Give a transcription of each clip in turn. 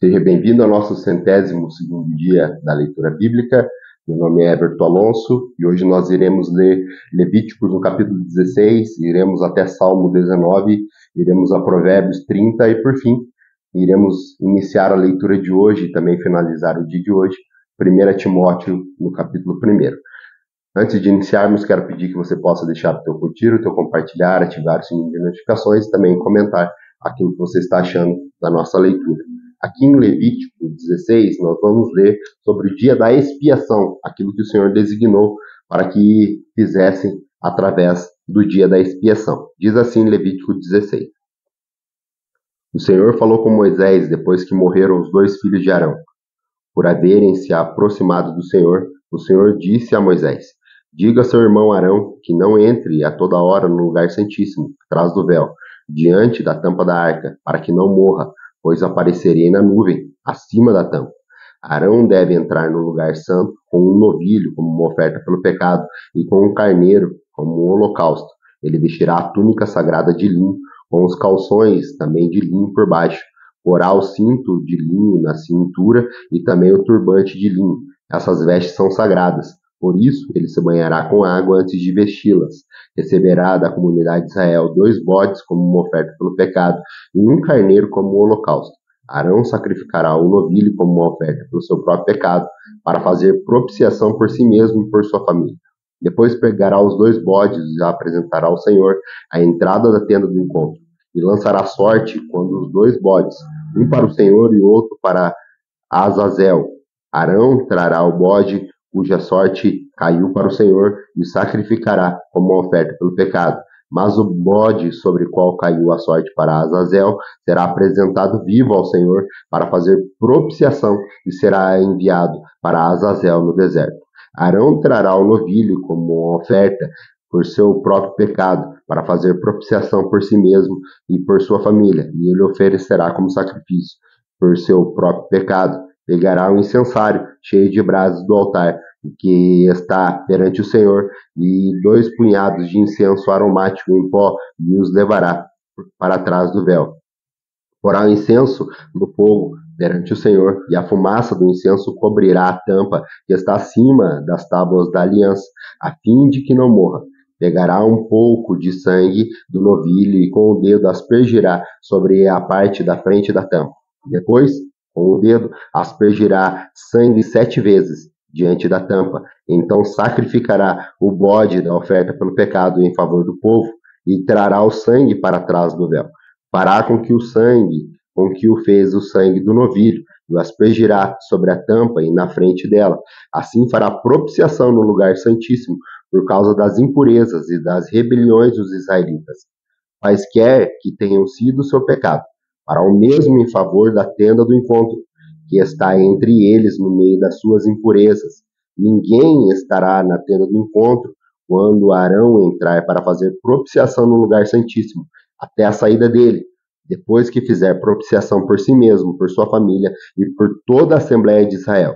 Seja bem-vindo ao nosso 102º dia da leitura bíblica. Meu nome é Everton Alonso e hoje nós iremos ler Levíticos no capítulo 16, iremos até Salmo 19, iremos a Provérbios 30 e, por fim, iremos iniciar a leitura de hoje e também finalizar o dia de hoje, 1 Timóteo no capítulo 1. Antes de iniciarmos, quero pedir que você possa deixar o teu curtir, o teu compartilhar, ativar o sininho de notificações e também comentar aquilo que você está achando da nossa leitura. Aqui em Levítico 16, nós vamos ler sobre o dia da expiação, aquilo que o Senhor designou para que fizessem através do dia da expiação. Diz assim Levítico 16. O Senhor falou com Moisés depois que morreram os dois filhos de Arão. Por haverem se aproximado do Senhor, o Senhor disse a Moisés: diga a seu irmão Arão que não entre a toda hora no lugar santíssimo, atrás do véu, diante da tampa da arca, para que não morra, pois aparecerei na nuvem, acima da tampa. Arão deve entrar no lugar santo com um novilho como uma oferta pelo pecado e com um carneiro como um holocausto. Ele vestirá a túnica sagrada de linho, com os calções também de linho por baixo. Porá o cinto de linho na cintura e também o turbante de linho. Essas vestes são sagradas. Por isso, ele se banhará com água antes de vesti-las. Receberá da comunidade de Israel 2 bodes como uma oferta pelo pecado e um carneiro como um holocausto. Arão sacrificará o novilho como uma oferta pelo seu próprio pecado, para fazer propiciação por si mesmo e por sua família. Depois pegará os 2 bodes e apresentará ao Senhor à entrada da tenda do encontro, e lançará sorte quando os 2 bodes, um para o Senhor e outro para Azazel. Arão trará o bode cuja sorte caiu para o Senhor e sacrificará como uma oferta pelo pecado. Mas o bode sobre o qual caiu a sorte para Azazel será apresentado vivo ao Senhor para fazer propiciação e será enviado para Azazel no deserto. Arão trará o novilho como uma oferta por seu próprio pecado, para fazer propiciação por si mesmo e por sua família, e ele oferecerá como sacrifício por seu próprio pecado. Pegará um incensário cheio de brasas do altar que está perante o Senhor e 2 punhados de incenso aromático em pó e os levará para trás do véu. Porá o incenso no fogo perante o Senhor, e a fumaça do incenso cobrirá a tampa que está acima das tábuas da aliança, a fim de que não morra. Pegará um pouco de sangue do novilho e com o dedo aspergirá sobre a parte da frente da tampa. Depois, com o dedo, aspergirá sangue 7 vezes diante da tampa. Então sacrificará o bode da oferta pelo pecado em favor do povo e trará o sangue para trás do véu. Fará com que o fez o sangue do novilho, e o aspergirá sobre a tampa e na frente dela. Assim fará propiciação no lugar santíssimo, por causa das impurezas e das rebeliões dos israelitas, quaisquer que tenham sido o seu pecado. Fará o mesmo em favor da tenda do encontro, que está entre eles no meio das suas impurezas. Ninguém estará na tenda do encontro quando Arão entrar para fazer propiciação no lugar santíssimo, até a saída dele, depois que fizer propiciação por si mesmo, por sua família e por toda a Assembleia de Israel.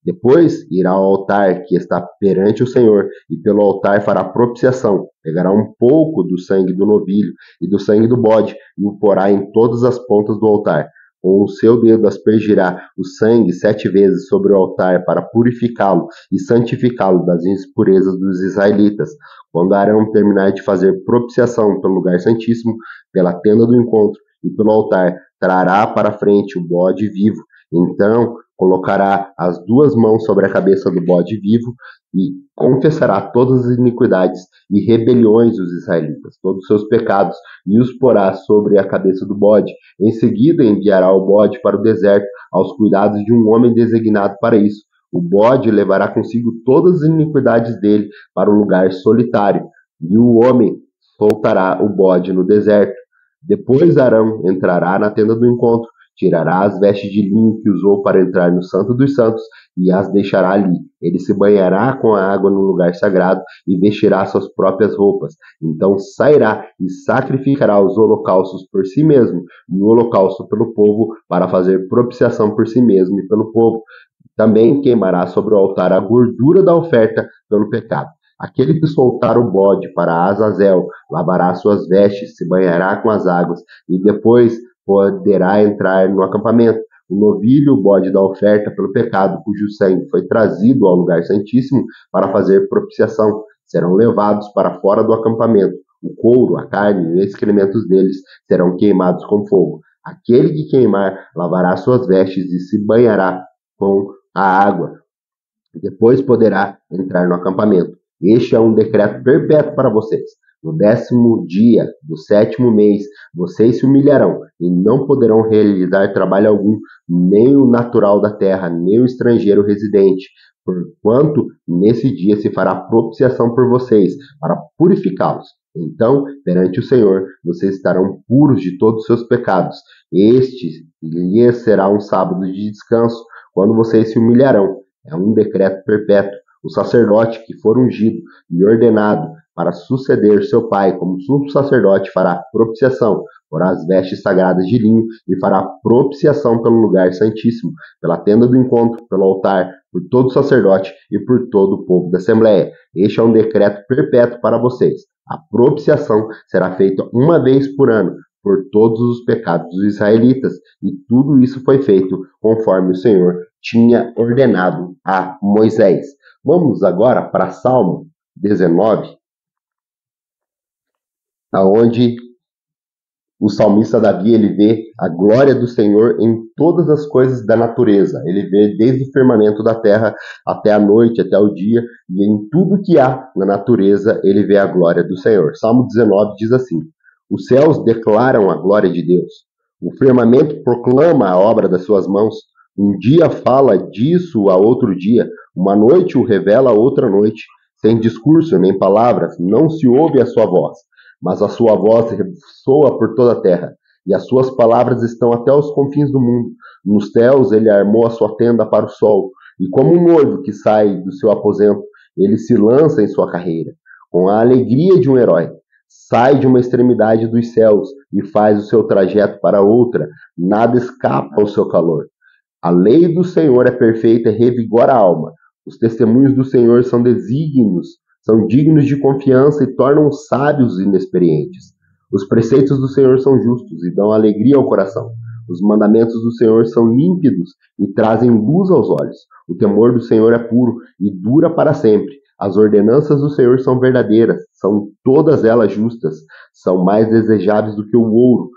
Depois irá ao altar que está perante o Senhor, e pelo altar fará propiciação. Pegará um pouco do sangue do novilho e do sangue do bode, e o porá em todas as pontas do altar. Com o seu dedo aspergirá o sangue 7 vezes sobre o altar para purificá-lo e santificá-lo das impurezas dos israelitas. Quando Arão terminar de fazer propiciação pelo lugar santíssimo, pela tenda do encontro e pelo altar, trará para frente o bode vivo. Então colocará as 2 mãos sobre a cabeça do bode vivo e confessará todas as iniquidades e rebeliões dos israelitas, todos os seus pecados, e os porá sobre a cabeça do bode. Em seguida enviará o bode para o deserto, aos cuidados de um homem designado para isso. O bode levará consigo todas as iniquidades dele para um lugar solitário, e o homem soltará o bode no deserto. Depois Arão entrará na tenda do encontro, tirará as vestes de linho que usou para entrar no Santo dos Santos e as deixará ali. Ele se banhará com a água no lugar sagrado e vestirá suas próprias roupas. Então sairá e sacrificará os holocaustos por si mesmo e o holocausto pelo povo, para fazer propiciação por si mesmo e pelo povo. Também queimará sobre o altar a gordura da oferta pelo pecado. Aquele que soltar o bode para Azazel lavará suas vestes, se banhará com as águas e depois poderá entrar no acampamento. o novilho, o bode da oferta pelo pecado, cujo sangue foi trazido ao lugar santíssimo para fazer propiciação, serão levados para fora do acampamento. O couro, a carne e os excrementos deles serão queimados com fogo. Aquele que queimar lavará suas vestes e se banhará com a água. Depois poderá entrar no acampamento. Este é um decreto perpétuo para vocês. No 10º dia do 7º mês, vocês se humilharão e não poderão realizar trabalho algum, nem o natural da terra, nem o estrangeiro residente, porquanto nesse dia se fará propiciação por vocês, para purificá-los. Então, perante o Senhor, vocês estarão puros de todos os seus pecados. Este lhes será um sábado de descanso, quando vocês se humilharão. É um decreto perpétuo. O sacerdote que for ungido e ordenado para suceder seu pai como sumo sacerdote fará propiciação, porá as vestes sagradas de linho e fará propiciação pelo lugar santíssimo, pela tenda do encontro, pelo altar, por todo sacerdote e por todo o povo da Assembleia. Este é um decreto perpétuo para vocês. A propiciação será feita uma vez por ano, por todos os pecados dos israelitas, e tudo isso foi feito conforme o Senhor tinha ordenado a Moisés. Vamos agora para Salmo 19, aonde o salmista Davi ele vê a glória do Senhor em todas as coisas da natureza. Ele vê desde o firmamento da terra até a noite, até o dia, e em tudo que há na natureza ele vê a glória do Senhor. Salmo 19 diz assim: os céus declaram a glória de Deus, o firmamento proclama a obra das suas mãos. Um dia fala disso a outro dia, uma noite o revela a outra noite. Sem discurso nem palavras, não se ouve a sua voz, mas a sua voz ressoa por toda a terra, e as suas palavras estão até os confins do mundo. Nos céus ele armou a sua tenda para o sol, e como um noivo que sai do seu aposento, ele se lança em sua carreira, com a alegria de um herói. Sai de uma extremidade dos céus e faz o seu trajeto para outra, nada escapa ao seu calor. A lei do Senhor é perfeita e revigora a alma. Os testemunhos do Senhor são dignos de confiança e tornam sábios os inexperientes. Os preceitos do Senhor são justos e dão alegria ao coração. Os mandamentos do Senhor são límpidos e trazem luz aos olhos. O temor do Senhor é puro e dura para sempre. As ordenanças do Senhor são verdadeiras, são todas elas justas. São mais desejáveis do que o ouro,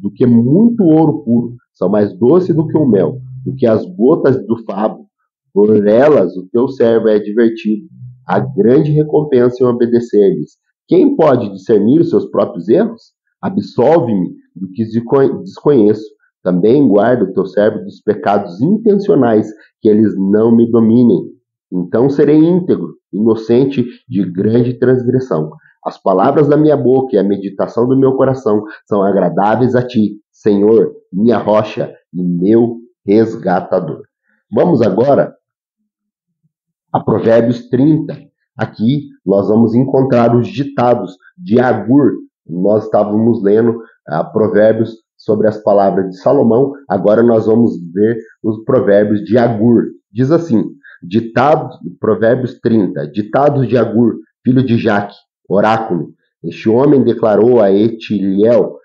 do que muito ouro puro. São mais doces do que o mel, do que as gotas do favo. Por elas o teu servo é divertido. Há grande recompensa em obedecer-lhes. Quem pode discernir os seus próprios erros? Absolve-me do que desconheço. Também guarda o teu servo dos pecados intencionais, que eles não me dominem. Então serei íntegro, inocente de grande transgressão. As palavras da minha boca e a meditação do meu coração são agradáveis a ti, Senhor, minha rocha e meu resgatador. Vamos agora a Provérbios 30. Aqui nós vamos encontrar os ditados de Agur. Nós estávamos lendo Provérbios sobre as palavras de Salomão, agora nós vamos ver os provérbios de Agur. Diz assim, Provérbios 30, ditados de Agur, filho de Jaque, oráculo. Este homem declarou a Etiliel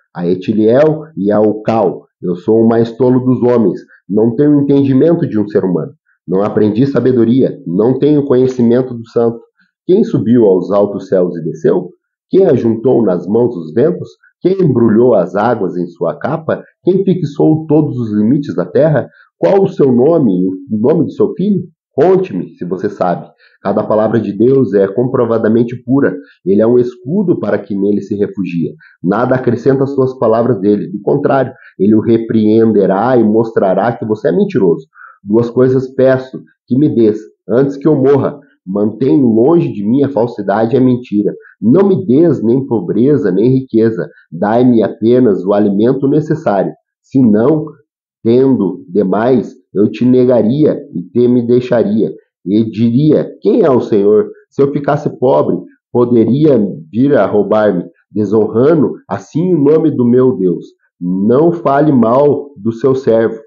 e a Ucal: eu sou o mais tolo dos homens, não tenho entendimento de um ser humano. Não aprendi sabedoria, não tenho conhecimento do santo. Quem subiu aos altos céus e desceu? Quem ajuntou nas mãos os ventos? Quem embrulhou as águas em sua capa? Quem fixou todos os limites da terra? Qual o seu nome e o nome do seu filho? Conte-me, se você sabe. Cada palavra de Deus é comprovadamente pura. Ele é um escudo para que nele se refugia. Nada acrescenta às suas palavras dele. Do contrário, ele o repreenderá e mostrará que você é mentiroso. Duas coisas peço que me des, antes que eu morra. Mantém longe de mim a falsidade e a mentira. Não me des nem pobreza, nem riqueza. Dai-me apenas o alimento necessário. Se não, tendo demais, eu te negaria e te me deixaria. E diria, quem é o Senhor? Se eu ficasse pobre, poderia vir a roubar-me, desonrando assim o nome do meu Deus. Não fale mal do seu servo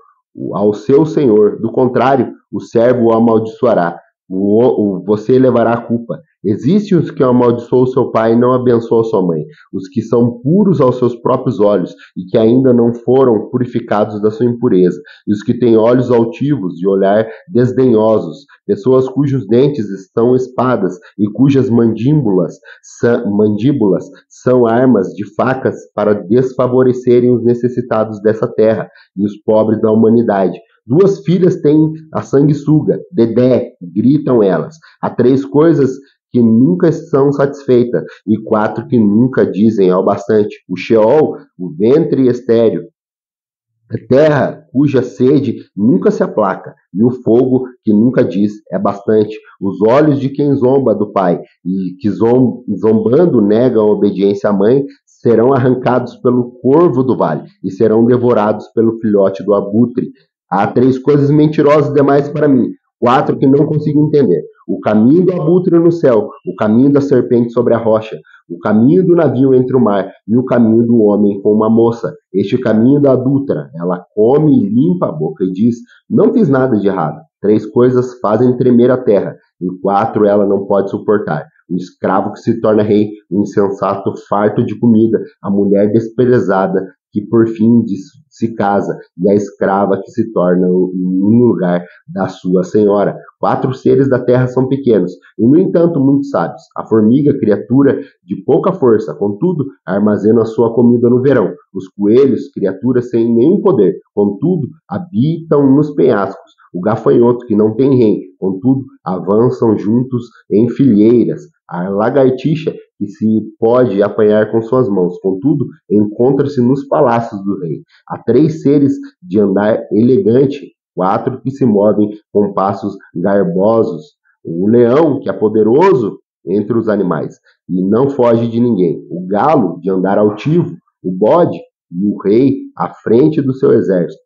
ao seu senhor. Do contrário, o servo o amaldiçoará. você levará a culpa. Existem os que amaldiçoam seu pai e não abençoam sua mãe, os que são puros aos seus próprios olhos e que ainda não foram purificados da sua impureza, e os que têm olhos altivos e olhar desdenhosos, pessoas cujos dentes estão espadas e cujas mandíbulas são armas de facas para desfavorecerem os necessitados dessa terra e os pobres da humanidade. 2 filhas têm a sanguessuga, Dedé, gritam elas. Há 3 coisas que nunca são satisfeitas e 4 que nunca dizem ao bastante: o Sheol, o ventre estéril, a terra cuja sede nunca se aplaca, e o fogo que nunca diz é bastante. Os olhos de quem zomba do pai e que zombando negam a obediência à mãe serão arrancados pelo corvo do vale e serão devorados pelo filhote do abutre. Há 3 coisas mentirosas demais para mim, 4 que não consigo entender: o caminho do abutre no céu, o caminho da serpente sobre a rocha, o caminho do navio entre o mar e o caminho do homem com uma moça. Este caminho da adúltera, ela come e limpa a boca e diz: não fiz nada de errado. 3 coisas fazem tremer a terra, e 4 ela não pode suportar: o escravo que se torna rei, o insensato farto de comida, a mulher desprezada que por fim se casa, e a escrava que se torna no lugar da sua senhora. 4 seres da terra são pequenos, e no entanto muito sábios. A formiga, criatura de pouca força, contudo, armazena a sua comida no verão. Os coelhos, criaturas sem nenhum poder, contudo, habitam nos penhascos. O gafanhoto, que não tem rei, contudo, avançam juntos em fileiras. A lagartixa, que se pode apanhar com suas mãos, contudo, encontra-se nos palácios do rei. Há 3 seres de andar elegante, 4 que se movem com passos garbosos. O leão, que é poderoso entre os animais e não foge de ninguém. O galo, de andar altivo. O bode e o rei à frente do seu exército.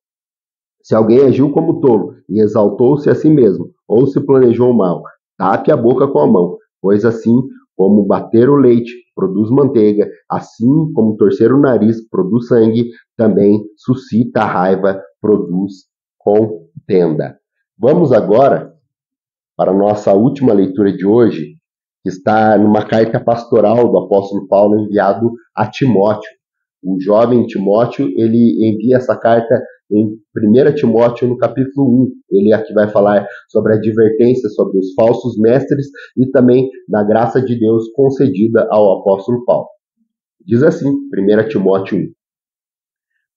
Se alguém agiu como tolo e exaltou-se a si mesmo, ou se planejou mal, tape a boca com a mão, pois assim como bater o leite produz manteiga, assim como torcer o nariz produz sangue, também suscita a raiva, produz contenda. Vamos agora para a nossa última leitura de hoje, que está numa carta pastoral do apóstolo Paulo enviado a Timóteo. O jovem Timóteo, ele envia essa carta em 1 Timóteo, no capítulo 1. Ele aqui vai falar sobre a advertência sobre os falsos mestres e também da graça de Deus concedida ao apóstolo Paulo. Diz assim, 1 Timóteo 1.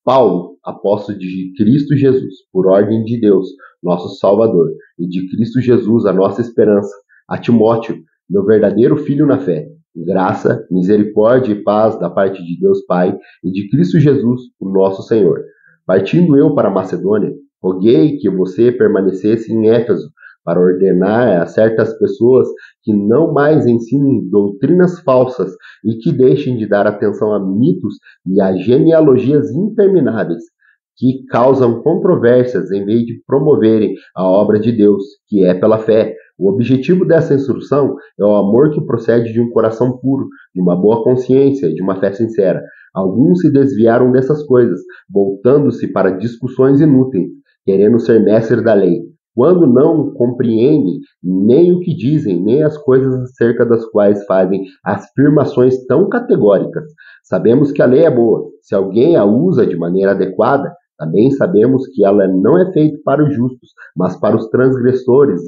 Paulo, apóstolo de Cristo Jesus, por ordem de Deus, nosso Salvador, e de Cristo Jesus, a nossa esperança, a Timóteo, meu verdadeiro filho na fé, graça, misericórdia e paz da parte de Deus Pai e de Cristo Jesus, o nosso Senhor. Partindo eu para a Macedônia, roguei que você permanecesse em Éfeso, para ordenar a certas pessoas que não mais ensinem doutrinas falsas e que deixem de dar atenção a mitos e a genealogias intermináveis, que causam controvérsias em vez de promoverem a obra de Deus, que é pela fé. O objetivo dessa instrução é o amor que procede de um coração puro, de uma boa consciência e de uma fé sincera. Alguns se desviaram dessas coisas, voltando-se para discussões inúteis, querendo ser mestres da lei, quando não compreendem nem o que dizem, nem as coisas acerca das quais fazem afirmações tão categóricas. Sabemos que a lei é boa. Se alguém a usa de maneira adequada, também sabemos que ela não é feita para os justos, mas para os transgressores,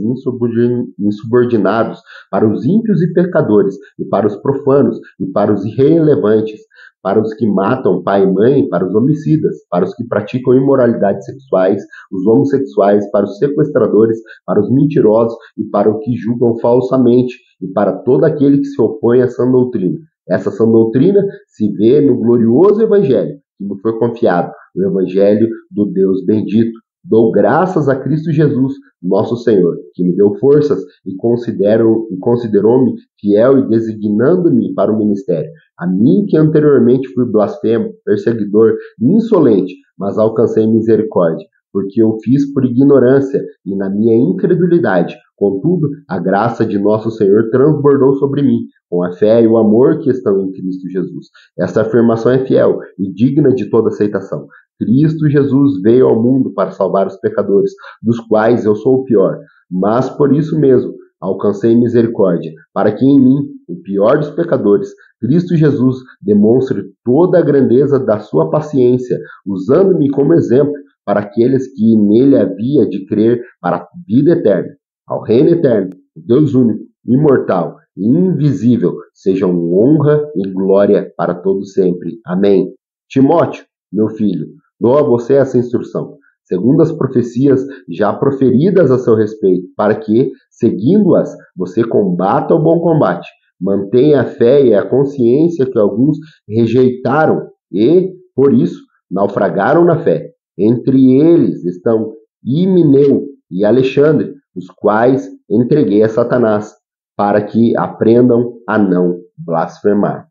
insubordinados, para os ímpios e pecadores, e para os profanos, e para os irrelevantes, para os que matam pai e mãe, para os homicidas, para os que praticam imoralidades sexuais, os homossexuais, para os sequestradores, para os mentirosos e para os que julgam falsamente, e para todo aquele que se opõe à sã doutrina. Essa sã doutrina se vê no glorioso Evangelho, que me foi confiado, o Evangelho do Deus bendito. Dou graças a Cristo Jesus, nosso Senhor, que me deu forças e considerou-me fiel e designando-me para o ministério. A mim que anteriormente fui blasfemo, perseguidor e insolente, mas alcancei misericórdia, porque eu fiz por ignorância e na minha incredulidade. Contudo, a graça de nosso Senhor transbordou sobre mim, com a fé e o amor que estão em Cristo Jesus. Esta afirmação é fiel e digna de toda aceitação. Cristo Jesus veio ao mundo para salvar os pecadores, dos quais eu sou o pior. Mas por isso mesmo, alcancei misericórdia, para que em mim, o pior dos pecadores, Cristo Jesus demonstre toda a grandeza da sua paciência, usando-me como exemplo para aqueles que nele havia de crer para a vida eterna. Ao reino eterno, o Deus único, imortal e invisível, sejam honra e glória para todos sempre. Amém. Timóteo, meu filho, dou a você essa instrução, segundo as profecias já proferidas a seu respeito, para que, seguindo-as, você combata o bom combate, mantenha a fé e a consciência que alguns rejeitaram e, por isso, naufragaram na fé. Entre eles estão Himeneu e Alexandre, os quais entreguei a Satanás, para que aprendam a não blasfemar.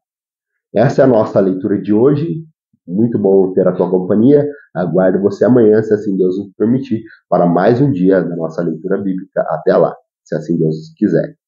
Essa é a nossa leitura de hoje. Muito bom ter a tua companhia. Aguardo você amanhã, se assim Deus nos permitir, para mais um dia da nossa leitura bíblica. Até lá, se assim Deus quiser.